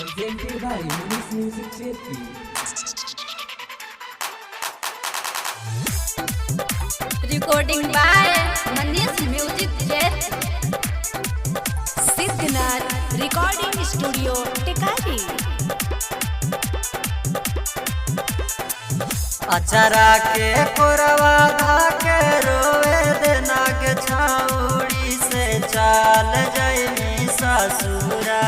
presented by Manish Music Cherki. Recording by Manish Music Cherki. Siddhnath Recording Studio, Tekali. अचरा के कोरवा धाके रोवे देना के छाउड़ी से चाल जैमी ससुरा।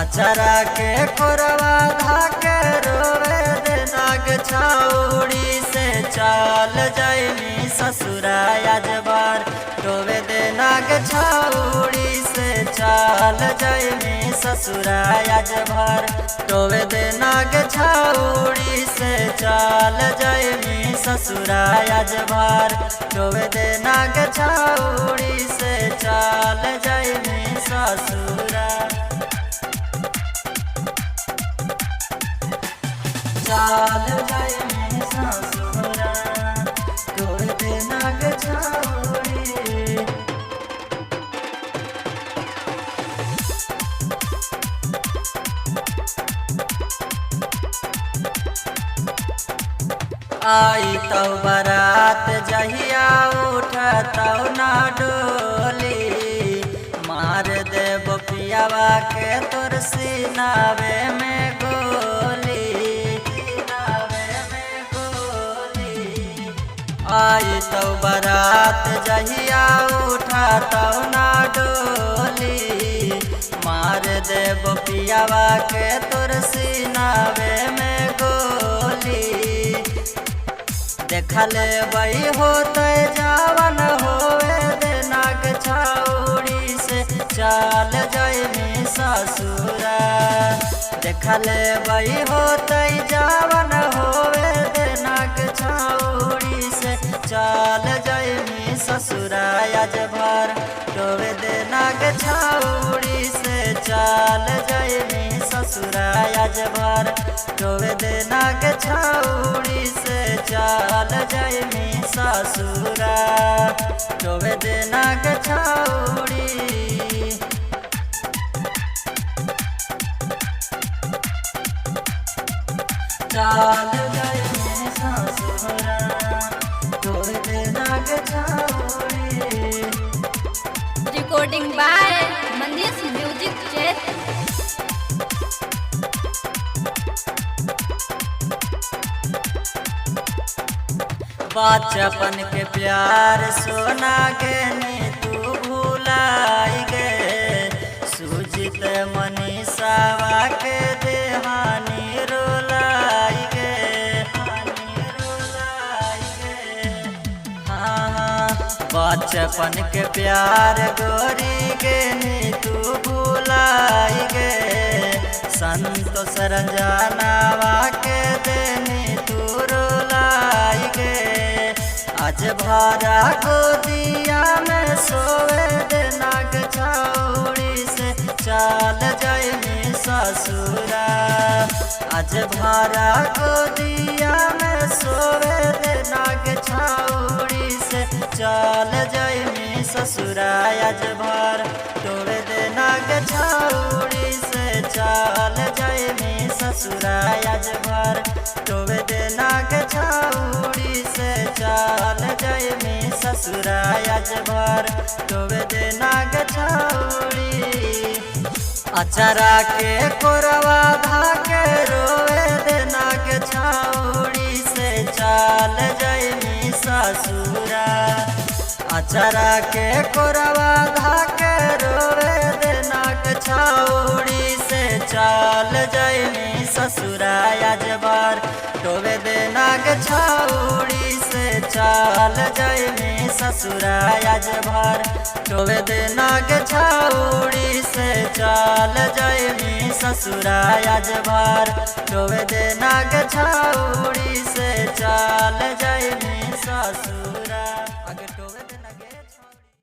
अचरा के कोरवा धाके रोवे देना के छाउड़ी से चाल जैमी ससुरा। अजबार रोवे देना के छाउड़ी से चाल जैमी ससुरा। अजबार रोवे देना के छाउड़ी से चाल जैमी ससुरा। अजबार रोवे देना के छाउड़ी से चाल जैमी ससुरा। चाल जैमी ससुरा रोवे देना के छाउड़ी। आई तो बारात जहिया उठतौ ना डोली। मार देव पियावा के तोर सीनावे में गोली। सीनावे में गोली। आई तो बारात जहिया उठतौ ना डोली। मार देव पियावा के तोर सीनावे में गोली। देखले बई होते जावन होवे देना के छाउड़ी से चाल जैमी ससुरा। देखले बई होते जावन होवे देना के छाउड़ी से चाल जैमी ससुरा। अजबार रोवे देना के छाउड़ी से चाल जैमी ससुरा। अजबार रोवे देना के छाउड़ी से चाल जैमी ससुरा। रोवे देना के छाउड़ी। चाल जैमी ससुरा रोवे देना के छाउड़ी। Recording by Manish Music Cherki. बचपन के प्यार सोना के नी तू भुलाई गे। सुजित मनीषावा के देहानी रोलाई गे। हाँ बचपन के प्यार गोरी के नी तू भुलाई गे। संतोष रंजनावा के देनी तू रोलाई गे। आज भरा गोदिया में सोवे देना के छाउड़ी से चाल जैमी ससुरा। आज भरा गोदिया में सोवे देना के छाउड़ी से चाल जैमी ससुरा। आज भर रोवे देना के छाउड़ी से चाल जैमी ससुरा। आज भर रोवे देना के छाउड़ी से चाल जैमी ससुरा। आज भर रोवे देना के छाउड़ी। अचरा के कोरवा धाके रोवे देना के छाउड़ी से चाल जैमी ससुरा। अचरा के कोरवा धाके रोवे देना के छाउड़ी से चाल जैमी ससुरा। अजबार रोवे देना के छाउड़ी से चाल जैमी ससुरा। अजबार रोवे देना के छाउड़ी से चाल जैमी ससुरा। अजबार रोवे देना के छाउड़ी से चाल जैमी ससुरा।